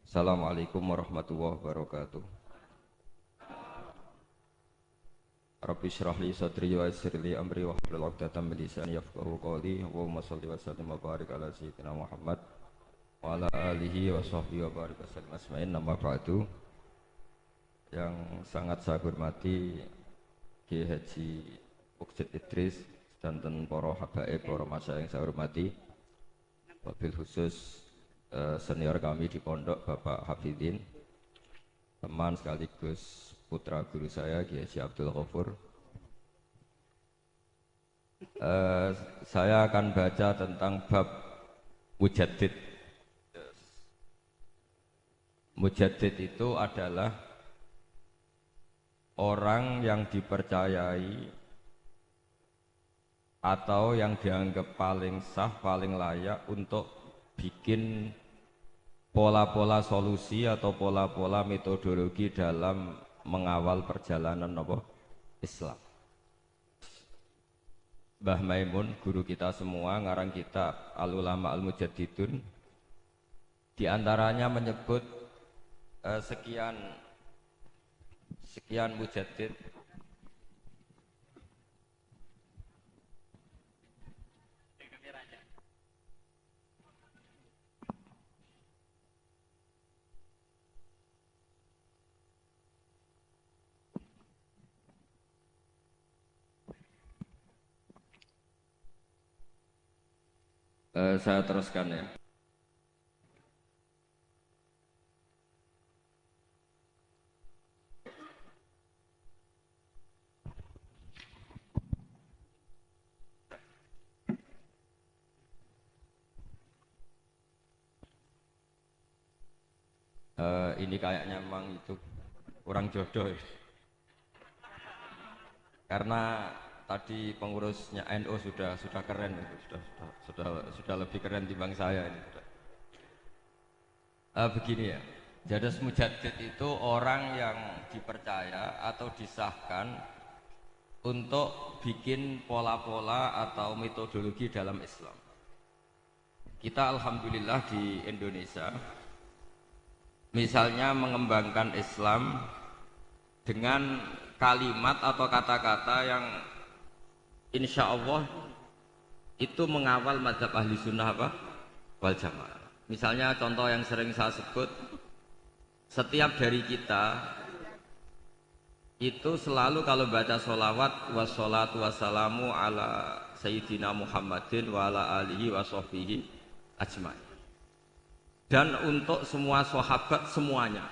Assalamualaikum warahmatullahi wabarakatuh. Rabbi shrah li sadri wa yassir li amri wahlul 'uqdatam min lisani yafqahu qawli. Allahumma shalli wa sallim wa barik ala sayyidina Muhammad wa ala alihi wa sahbihi wa barik wasallam asma'in. Nama ba'du. Yang sangat saya hormati Kiai Haji Mukjid Idris dan para habaib, para masyayikh yang saya hormati, wabil khusus senior kami di pondok Bapak Hafidin, teman sekaligus putra guru saya Kiai Haji Abdul Ghafur. Saya akan baca tentang bab mujaddid. Mujaddid itu adalah orang yang dipercayai atau yang dianggap paling sah, paling layak untuk bikin pola-pola solusi atau pola-pola metodologi dalam mengawal perjalanan Islam. Mbah Maimun, guru kita semua, ngarang kitab Al-Ulama Al-Mujaddidun, di antaranya menyebut sekian mujaddid. Saya teruskan ya. Ini kayaknya memang itu kurang jodoh ya. Karena tadi pengurusnya NU sudah keren, sudah lebih keren dibanding saya ini. Begini ya, Jadas Mujaddid itu orang yang dipercaya atau disahkan untuk bikin pola-pola atau metodologi dalam Islam. Kita alhamdulillah di Indonesia misalnya mengembangkan Islam dengan kalimat atau kata-kata yang insya Allah itu mengawal mazhab ahli sunnah wal jamaah. Misalnya contoh yang sering saya sebut, setiap dari kita itu selalu kalau baca sholawat wassalatu wassalamu ala sayyidina Muhammadin wa ala alihi wa sahbihi ajmain, dan untuk semua sahabat semuanya.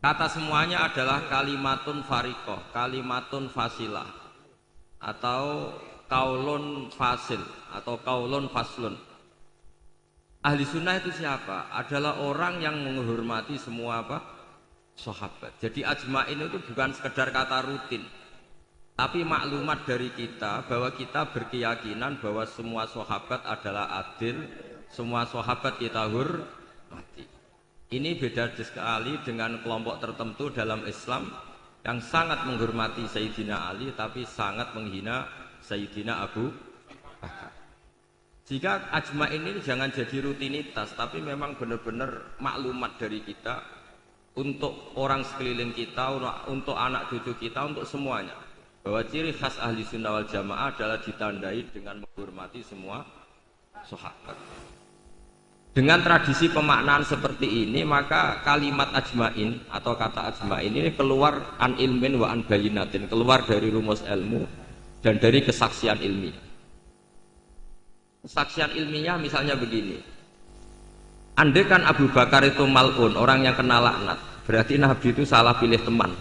Kata semuanya adalah kalimatun fariqoh, kalimatun fasilah, atau kaulun fasil, atau kaulun faslun. Ahli sunnah itu siapa? Adalah orang yang menghormati semua sahabat. Jadi ajmain itu bukan sekedar kata rutin, tapi maklumat dari kita bahwa kita berkeyakinan bahwa semua sahabat adalah adil, semua sahabat kita hormati. Ini beda sekali dengan kelompok tertentu dalam Islam yang sangat menghormati Sayyidina Ali tapi sangat menghina Sayyidina Abu Bakar. Jika ajmain ini jangan jadi rutinitas, tapi memang benar-benar maklumat dari kita untuk orang sekeliling kita, untuk anak cucu kita, untuk semuanya, bahwa ciri khas ahli sunnah wal jamaah adalah ditandai dengan menghormati semua sahabat. Dengan tradisi pemaknaan seperti ini, maka kalimat ajmain atau kata ajmain ini keluar an ilmin wa an bayinatin, keluar dari rumus ilmu dan dari kesaksian ilmiah. Kesaksian ilmiah misalnya begini, andai kan Abu Bakar itu mal'un, orang yang kena laknat, berarti Nabi itu salah pilih teman.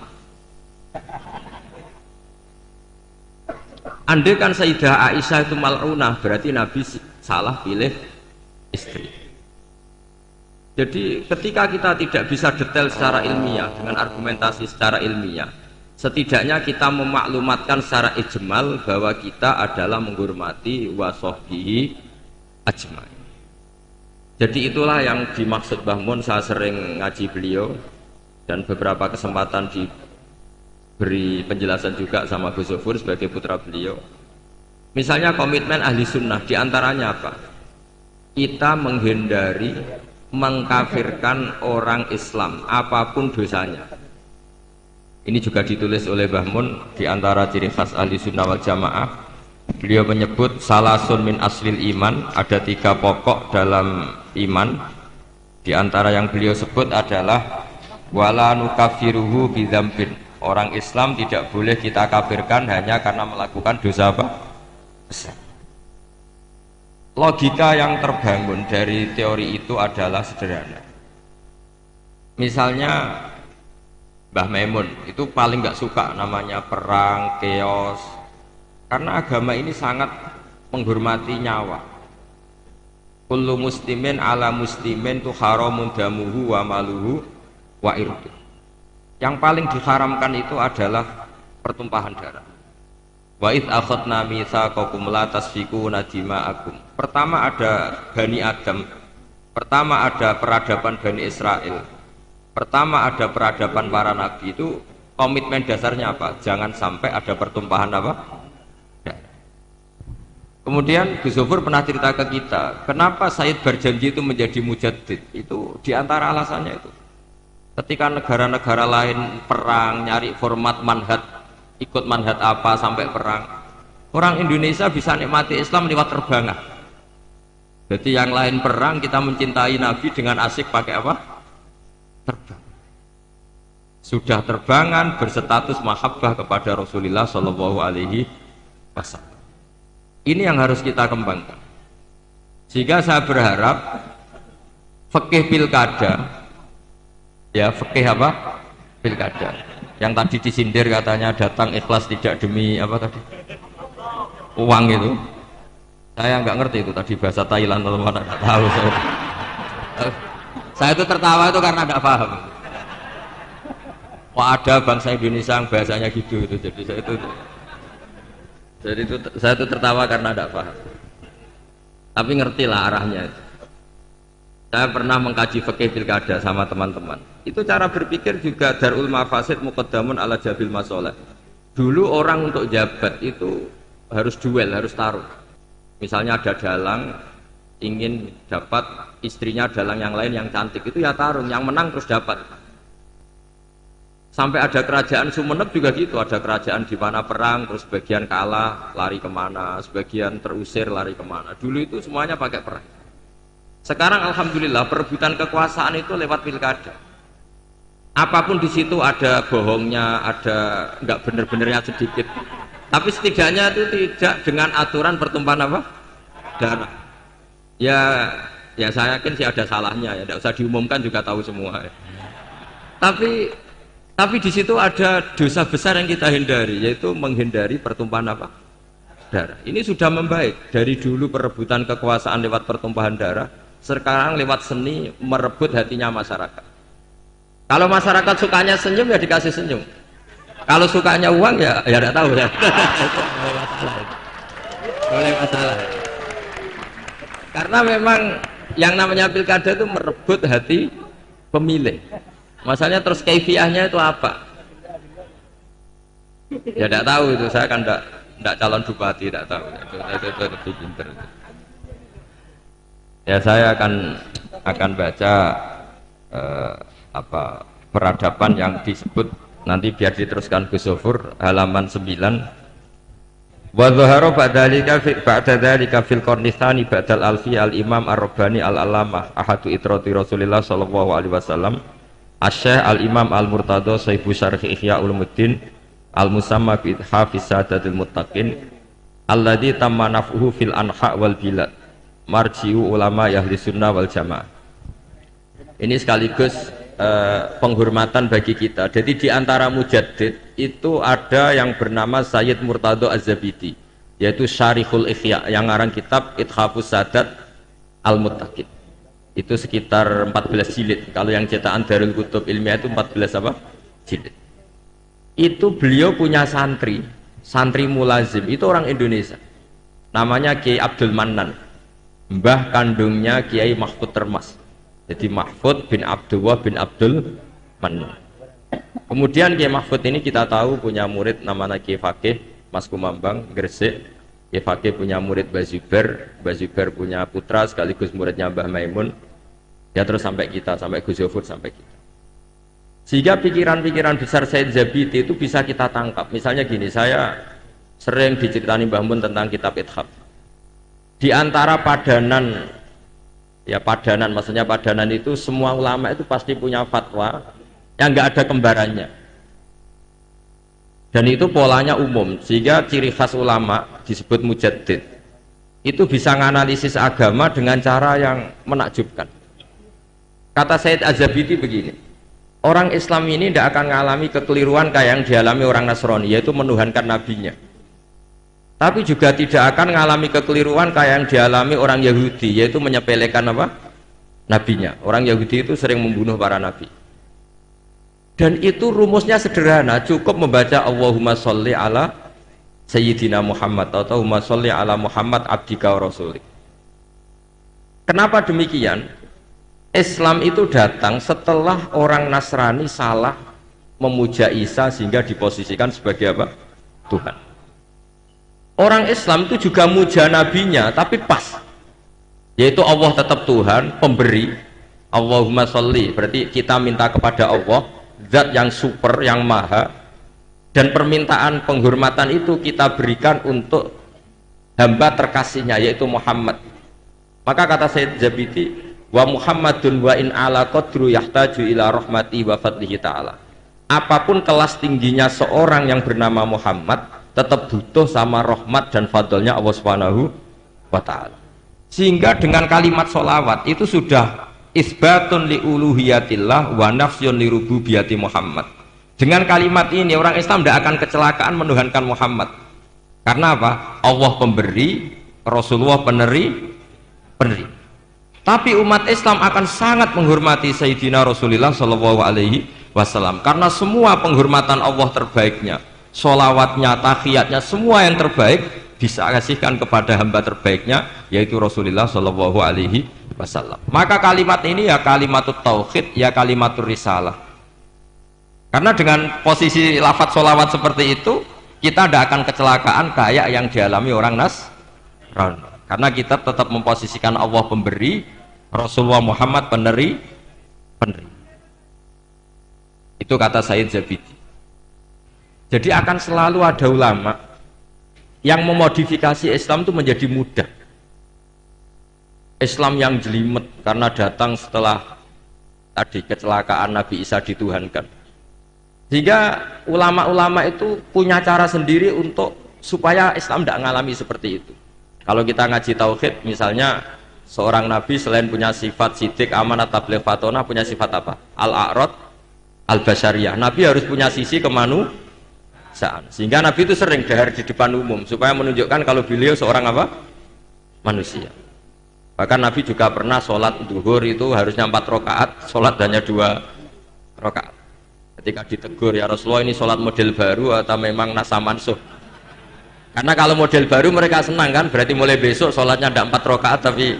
Andai kan Sayyidah Aisyah itu mal'unah, berarti Nabi salah pilih istri. Jadi ketika kita tidak bisa detail secara ilmiah dengan argumentasi secara ilmiah, setidaknya kita memaklumatkan secara ijmal bahwa kita adalah menghormati wasahbihi ajmain. Jadi itulah yang dimaksud Mbah Mun. Saya sering ngaji beliau dan beberapa kesempatan diberi penjelasan juga sama Gus Zufur sebagai putra beliau. Misalnya komitmen ahli sunnah diantaranya apa? Kita menghindari mengkafirkan orang Islam apapun dosanya. Ini juga ditulis oleh Mbah Mun di antara ciri khas ahli sunnah wal jamaah. Beliau menyebut salasun min aslil iman, ada 3 pokok dalam iman. Di antara yang beliau sebut adalah wala nukafiruhu bidzambin. Orang Islam tidak boleh kita kafirkan hanya karena melakukan dosa apa? Besar. Logika yang terbangun dari teori itu adalah sederhana. Misalnya Mbah Maimun itu paling nggak suka namanya perang, chaos, karena agama ini sangat menghormati nyawa. Kullu muslimin ala muslimin tu haramun damuhu wa maluhu wa irdu. Yang paling diharamkan itu adalah pertumpahan darah. Wa id akhadna mitsaqakum la tasfikuna dima'akum. Pertama ada Bani Adam, pertama ada peradaban Bani Israel, pertama ada peradaban para nabi. Itu komitmen dasarnya apa? Jangan sampai ada pertumpahan apa? Kemudian Gus Zofur pernah cerita ke kita, kenapa Said berjanji itu menjadi mujaddid? Itu diantara alasannya itu. Ketika negara-negara lain perang, nyari format manhaj, ikut manhaj apa sampai perang, orang Indonesia bisa nikmati Islam lewat terbangan. Jadi yang lain perang, kita mencintai Nabi dengan asik pakai apa? Terbang. Sudah terbangan berstatus mahabbah kepada Rasulullah Shallallahu Alaihi Wasallam. Ini yang harus kita kembangkan. Sehingga saya berharap fikih pilkada, ya fikih apa? Pilkada. Yang tadi disindir katanya datang ikhlas tidak demi apa tadi? Uang itu. Saya nggak ngerti itu tadi bahasa Thailand atau mana, nggak tahu saya. Saya itu tertawa itu karena nggak paham. Wah, ada bangsa Indonesia yang bahasanya gitu itu. Jadi saya itu tertawa karena nggak paham. Tapi ngertilah arahnya itu. Saya pernah mengkaji fikih pilkada sama teman-teman. Itu cara berpikir juga darul mafasid muqaddamun ala jabil masoleh. Dulu orang untuk jabat itu harus duel, harus taruh. Misalnya ada dalang ingin dapat istrinya dalang yang lain yang cantik, itu ya tarung, yang menang terus dapat. Sampai ada kerajaan Sumeneb juga gitu, ada kerajaan di mana perang terus sebagian kalah lari kemana, sebagian terusir lari kemana. Dulu itu semuanya pakai perang. Sekarang alhamdulillah perebutan kekuasaan itu lewat pilkada. Apapun di situ ada bohongnya, ada nggak bener-benernya sedikit. Tapi setidaknya itu tidak dengan aturan pertumpahan apa? Darah. Ya saya yakin sih ada salahnya ya, tidak usah diumumkan juga tahu semua. Ya. Tapi di situ ada dosa besar yang kita hindari, yaitu menghindari pertumpahan apa? Darah. Ini sudah membaik dari dulu perebutan kekuasaan lewat pertumpahan darah, sekarang lewat seni merebut hatinya masyarakat. Kalau masyarakat sukanya senyum ya dikasih senyum. Kalau sukanya uang ya tidak tahu ya. Boleh masalah. Karena memang yang namanya pilkada itu merebut hati pemilih. Masalahnya terus kaifiahnya itu apa? Ya tidak tahu itu, saya kan tidak calon bupati, tidak tahu. Itu lebih pinter. Ya saya akan baca peradaban yang disebut nanti biar diteruskan Gus Zofur halaman 9. Wa dhahara ba'da dzalika fil qarni tsani ba'dal alfi al imam ar-rabbani al-allamah ahadu itrati Rasulillah sallallahu alaihi wasallam asy-syekh al-imam al-murtada saibu syarh ihya ulumuddin al-musamma bi hafiz sadatil muttaqin alladzi tamma naf'uhu fil anha wal bilad marji'u ulama ahli sunnah wal jamaah. Ini sekaligus penghormatan bagi kita. Jadi di antara mujaddid itu ada yang bernama Sayyid Murtado Az-Zabidi, yaitu Syarihul Ihya yang ngarang kitab Ithafus Sadat Al-Muttaqin. Itu sekitar 14 jilid. Kalau yang cetakan Darul Kutub Ilmiah itu 14 apa? Jilid. Itu beliau punya santri mulazim, itu orang Indonesia. Namanya Kiai Abdul Mannan. Mbah kandungnya Kiai Mahfud Termas. Jadi Mahfud bin Abdullah bin Abdul Mannan. Kemudian Kiai Mahfud ini kita tahu punya murid namanya Kiai Fakih Mas Kumambang Gresik. Kiai Fakih punya murid Mbah Zubair punya putra sekaligus muridnya Mbah Maimun. Ya terus sampai kita, sampai Gus Yofur, sampai kita. Sehingga pikiran-pikiran besar Said Zabidi itu bisa kita tangkap. Misalnya gini, saya sering diceritani Mbah Mun tentang kitab Ithaf. Di antara padanan, ya padanan, maksudnya padanan itu semua ulama itu pasti punya fatwa yang nggak ada kembarannya. Dan itu polanya umum, sehingga ciri khas ulama disebut mujaddid. Itu bisa menganalisis agama dengan cara yang menakjubkan. Kata Said Az-Zabidi begini, orang Islam ini tidak akan mengalami kekeliruan kayak yang dialami orang Nasrani, yaitu menuhankan nabinya. Tapi juga tidak akan mengalami kekeliruan kayak yang dialami orang Yahudi, yaitu menyepelekan apa? Nabinya. Orang Yahudi itu sering membunuh para nabi. Dan itu rumusnya sederhana, cukup membaca Allahumma sholli ala Sayyidina Muhammad atau Allahumma sholli ala Muhammad abdika wa rasulik. Kenapa demikian? Islam itu datang setelah orang Nasrani salah memuja Isa sehingga diposisikan sebagai apa? Tuhan. Orang Islam itu juga muja nabinya tapi pas, yaitu Allah tetap Tuhan, pemberi. Allahumma sholli, berarti kita minta kepada Allah, zat yang super, yang maha, dan permintaan penghormatan itu kita berikan untuk hamba terkasihnya, yaitu Muhammad. Maka kata Said Zabidi, wa Muhammadun wa in ala qadru yahtaju ila rahmati wa fadlihi ta'ala. Apapun kelas tingginya seorang yang bernama Muhammad, tetap butuh sama rahmat dan fadlnya Allah Subhanahu wa ta'ala. Sehingga dengan kalimat sholawat itu sudah isbatun li uluhiyatillah wa nafsyun li rububiyati Muhammad. Dengan kalimat ini orang Islam tidak akan kecelakaan menuhankan Muhammad. Karena apa? Allah pemberi, Rasulullah peneri. Tapi umat Islam akan sangat menghormati Sayyidina Rasulullah Shallallahu Alaihi Wasallam karena semua penghormatan Allah terbaiknya, sholawatnya, tahiyatnya, semua yang terbaik bisa kasihkan kepada hamba terbaiknya, yaitu Rasulullah Shallallahu Alaihi Wasallam. Maka kalimat ini ya kalimatut tauhid, ya kalimatur risalah. Karena dengan posisi lafadz sholawat seperti itu, kita tidak akan kecelakaan kayak yang dialami orang Nasrani. Karena kita tetap memposisikan Allah pemberi, Rasulullah Muhammad peneri. Itu kata Said Zabidi. Jadi akan selalu ada ulama yang memodifikasi Islam itu menjadi mudah. Islam yang jelimet karena datang setelah tadi kecelakaan Nabi Isa dituhankan. Sehingga ulama-ulama itu punya cara sendiri untuk supaya Islam tidak mengalami seperti itu. Kalau kita ngaji tauhid, misalnya seorang nabi selain punya sifat sidik, amanat, tabligh, fatonah, punya sifat apa? Al-a'rad, al-basyariyah. Nabi harus punya sisi kemanusiaan. Sehingga Nabi itu sering dahar di depan umum supaya menunjukkan kalau beliau seorang apa? Manusia. Bahkan Nabi juga pernah sholat duhur itu harusnya 4 rakaat, sholat hanya 2 rakaat. Ketika ditegur, ya Rasulullah ini sholat model baru atau memang nasa mansuh? Karena kalau model baru mereka senang kan, berarti mulai besok sholatnya tidak 4 rakaat tapi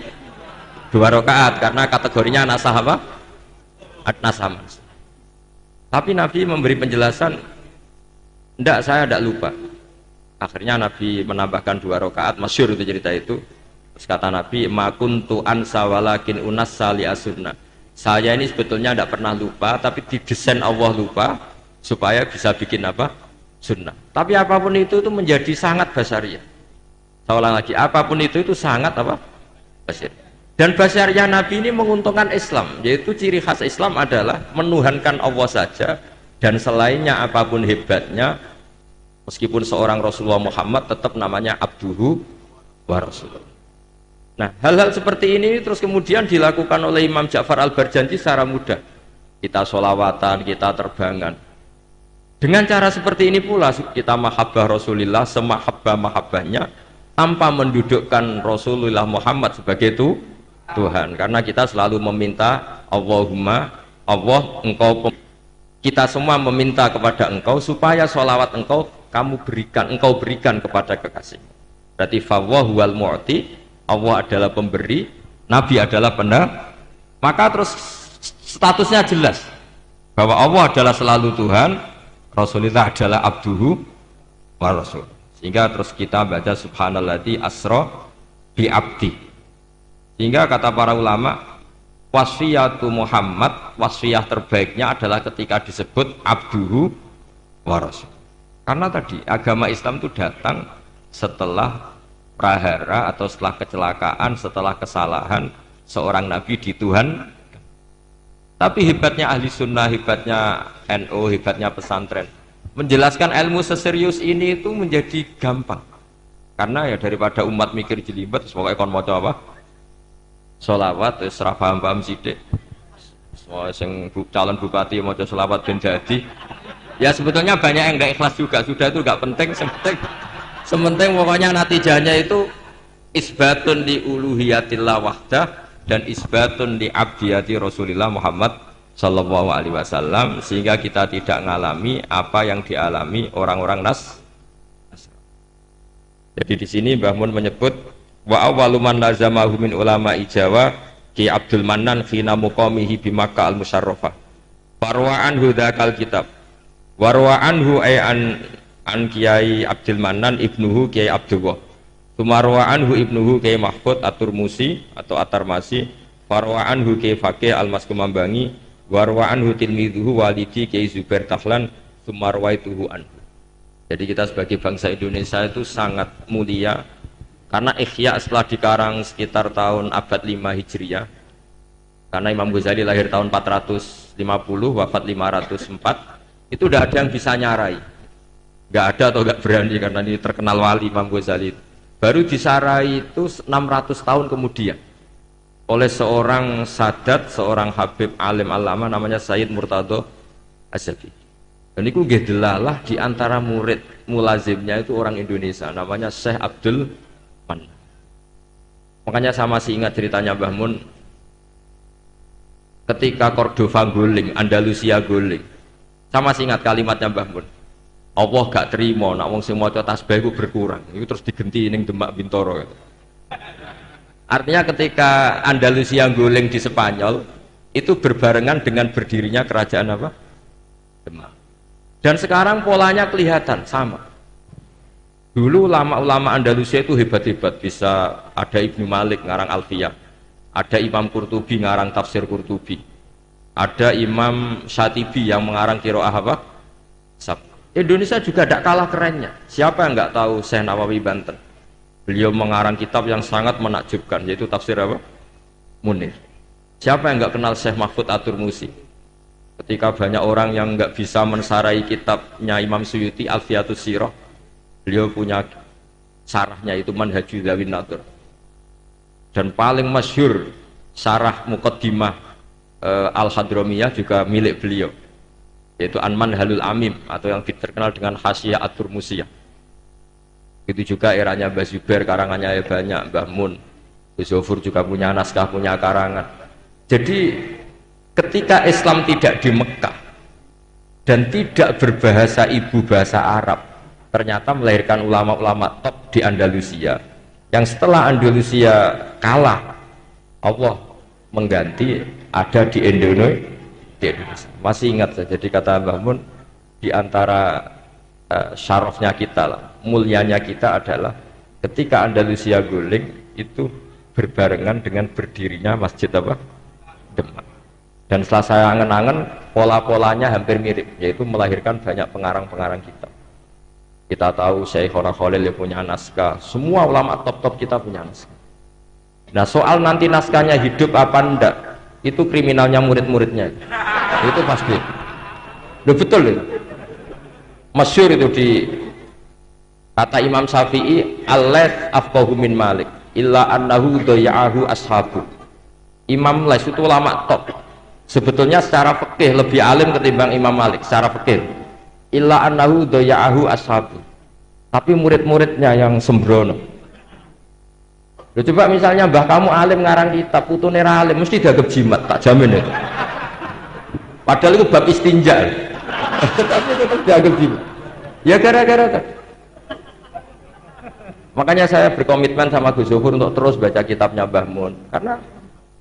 2 rakaat karena kategorinya nasah apa? Nasah mansuh. Tapi Nabi memberi penjelasan, tidak, saya tidak lupa. Akhirnya Nabi menambahkan 2 rakaat, masyhur itu cerita itu. Terus kata Nabi, ma kuntu ansa walakin unas sali asunna. Saya ini sebetulnya tidak pernah lupa, tapi didesain Allah lupa supaya bisa bikin apa? Sunnah. Tapi apapun itu menjadi sangat basyariah. Saya ulang lagi, apapun itu sangat apa? Basyariah. Dan basyariah Nabi ini menguntungkan Islam, yaitu ciri khas Islam adalah menuhankan Allah saja, dan selainnya apapun hebatnya, meskipun seorang Rasulullah Muhammad tetap namanya abduhu wa rasulullah. Nah, hal-hal seperti ini terus kemudian dilakukan oleh Imam Ja'far Al-Barjanji secara mudah. Kita sholawatan, kita terbangan. Dengan cara seperti ini pula kita mahabbah Rasulullah semahabbah-mahabbahnya tanpa mendudukkan Rasulullah Muhammad sebagai Tuhan. Karena kita selalu meminta Allahumma, Allah, engkau, kita semua meminta kepada engkau supaya sholawat engkau engkau berikan kepada kekasih. Berarti fawwahu wal mu'ti, Allah adalah pemberi, Nabi adalah benar. Maka terus statusnya jelas bahwa Allah adalah selalu Tuhan, Rasulullah adalah abduhu wa rasul. Sehingga terus kita baca subhanalladzi asra bi abdi. Sehingga kata para ulama, wasfiyatu Muhammad, wasfiyah terbaiknya adalah ketika disebut abduhu wa rasul. Karena tadi agama Islam itu datang setelah prahara atau setelah kecelakaan, setelah kesalahan seorang nabi di Tuhan. Tapi hebatnya ahli sunnah, hebatnya NU, hebatnya pesantren, menjelaskan ilmu seserius ini itu menjadi gampang. Karena ya daripada umat mikir jelimet, pokoknya kon maca apa? Sholawat, serah paham-paham sidik. Semua yang calon bupati maca sholawat ben dadi. Ya sebetulnya banyak yang nggak ikhlas juga. Sudah itu nggak penting. Sementing pokoknya natijahnya itu isbatun li uluhiyatillah wahdah dan isbatun li abdiyati Rasulillah Muhammad sallallahu alaihi wasallam, sehingga kita tidak mengalami apa yang dialami orang-orang Jadi di sini Mbah Mun menyebut wa awwalu man lazamahu min ulama Jawa Ki Abdul Mannan khina muqamihi bi Makkah al-Musyarrafah. Warwa anhu dzakal kitab. Warwa anhu ay an Kiai Abdul Mannan ibnuhu Kiai Abdullah. Tumarwa anhu ibnuhu Kiai Mahfud At-Turmusi atau At-Tarmasi. Warwa anhu Kiai Faqih Al-Maskumambangi. Warwa anhu tilmidhuhu walidi Kiai Zubair Tahlan. Tumarwaituhu anhu. Jadi kita sebagai bangsa Indonesia itu sangat mulia karena Ihya setelah dikarang sekitar tahun abad 5 Hijriah, karena Imam Ghazali lahir tahun 450 wafat 504, itu tidak ada yang bisa nyarai, nggak ada atau nggak berani, karena ini terkenal wali Imam Ghazali. Baru disarai itu 600 tahun kemudian oleh seorang sadat, seorang habib alim alama namanya Sayyid Murtado Asyafi. Dan itu gedelalah di antara murid mulazimnya itu orang Indonesia namanya Syekh Abdul Mannan. Makanya saya masih ingat ceritanya Mbah Mun ketika Cordova guling, Andalusia guling. Saya masih ingat kalimatnya Mbah Mun. Allah gak terima nak wong sing maca tasbih iku berkurang. Itu terus digenti ning Demak Bintoro. Artinya ketika Andalusia guling di Spanyol itu berbarengan dengan berdirinya kerajaan apa? Demak. Dan sekarang polanya kelihatan sama. Dulu ulama-ulama Andalusia itu hebat-hebat, bisa ada Ibnu Malik ngarang Alfiyah, ada Imam Qurtubi ngarang tafsir Qurtubi, ada Imam Syatibi yang mengarang qiraah apa? Sab. Indonesia juga tidak kalah kerennya. Siapa yang nggak tahu Syekh Nawawi Banten? Beliau mengarang kitab yang sangat menakjubkan, yaitu tafsir apa? Munir. Siapa yang nggak kenal Syekh Mahfud At-Turmusi? Ketika banyak orang yang nggak bisa mensarai kitabnya Imam Suyuti Alfiyatus Sirah, beliau punya sarahnya itu Manhajul Dzawin Nadur. Dan paling masyhur sarah Muqaddimah Al-Hadramiyah juga milik beliau, yaitu An-Manhalul Amim atau yang terkenal dengan Hasyiah At-Turmusiyah. Itu juga eranya Mbah Zubair, karangannya banyak, Mbah Mun, Gus Zofur juga punya naskah, punya karangan. Jadi ketika Islam tidak di Mekah dan tidak berbahasa ibu bahasa Arab, ternyata melahirkan ulama-ulama top di Andalusia, yang setelah Andalusia kalah Allah mengganti ada di Indonesia. Masih ingat saya, jadi kata Mbah Mun, di antara syarafnya kita lah, mulianya kita adalah ketika Andalusia guling itu berbarengan dengan berdirinya masjid apa? Demak. Dan setelah saya angen-angen, pola-polanya hampir mirip, yaitu melahirkan banyak pengarang-pengarang kitab. Kita tahu Syekhona Khalil yang punya naskah, semua ulama top-top kita punya naskah. Nah soal nanti naskahnya hidup apa enggak, itu kriminalnya murid-muridnya. Itu pasti. Loh betul itu. Masyhur itu di kata Imam Syafi'i, al-laits afqahu min Malik illa annahu daya'ahu ashabu. Imam Lais itu ulama top. Sebetulnya secara fikih lebih alim ketimbang Imam Malik secara fikih. Illa annahu daya'ahu ashabu. Tapi murid-muridnya yang sembrono. Loh, coba misalnya mbah kamu alim ngarang kitab, putune ra alim mesti dianggap jimat, tak jamin itu. Padahal itu bab istinja. Tapi tetap dianggap jimat. Ya gara-gara kan. Makanya saya berkomitmen sama Gus Zofur untuk terus baca kitabnya Mbah Mun, karena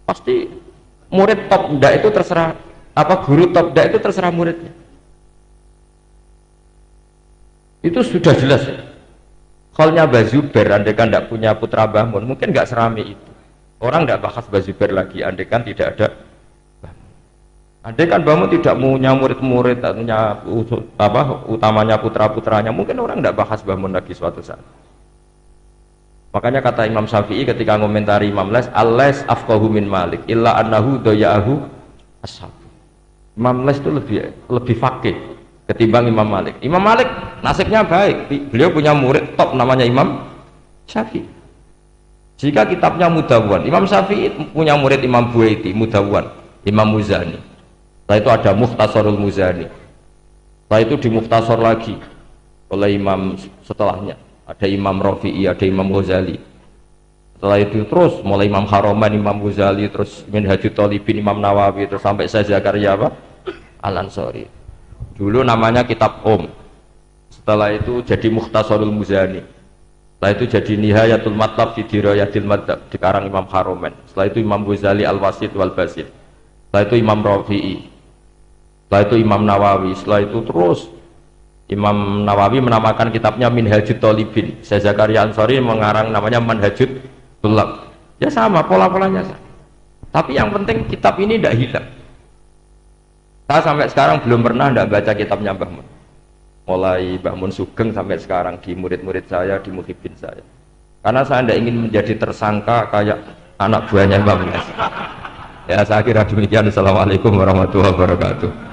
pasti murid top ndak itu terserah, apa guru top ndak itu terserah muridnya. Itu sudah jelas ya. Khalnya Mbah Zubair andai kan ndak punya putra Mbah Mun mungkin nggak serami itu. Orang tidak bahas Mbah Zubair lagi, andai kan tidak ada. Andai kan Mbah Mun tidak punya murid-murid, punya utamanya putra-putranya, mungkin orang tidak bahas Mbah Mun lagi suatu saat. Makanya kata Imam Syafi'i ketika ngomentari Imam Les, al-Les afqahu min Malik illa annahu doya'ahu ashab. Imam Les itu lebih faqih ketimbang Imam Malik. Imam Malik nasibnya baik, beliau punya murid top namanya Imam Syafi'i. Jika kitabnya Mudawwan, Imam Syafi'i punya murid Imam Buaiti, Mudawwan, Imam Muzani. Setelah itu ada Mukhtasarul Muzani. Setelah itu di Mukhtasar lagi oleh Imam setelahnya. Ada Imam Rafi'i, ada Imam Ghazali. Setelah itu terus mulai Imam Haroman, Imam Ghazali, terus Minhajut Thalibin, Imam Nawawi, terus sampai saya Zakaria Al-Ansari. Dulu namanya kitab setelah itu jadi Mukhtasarul Muzani. Setelah itu jadi Nihayatul Matlab fi Dirayatil Madhab, dikarang Imam Haroman. Setelah itu Imam Ghazali Al-Wasit wal Basit. Setelah itu Imam Rafi'i. Setelah itu Imam Nawawi. Setelah itu terus Imam Nawawi menamakan kitabnya Minhajut Thalibin. Saya Zakaria Ansari mengarang namanya Manhajut Tulab. Ya sama, pola-polanya sama. Tapi yang penting kitab ini tidak hilang. Saya sampai sekarang belum pernah tidak baca kitabnya Mbah Mun. Mulai Mbah Mun Sugeng sampai sekarang di murid-murid saya, di muhibin saya. Karena saya tidak ingin menjadi tersangka kayak anak buahnya Mbah Mun. Ya saya kira demikian. Assalamualaikum warahmatullahi wabarakatuh.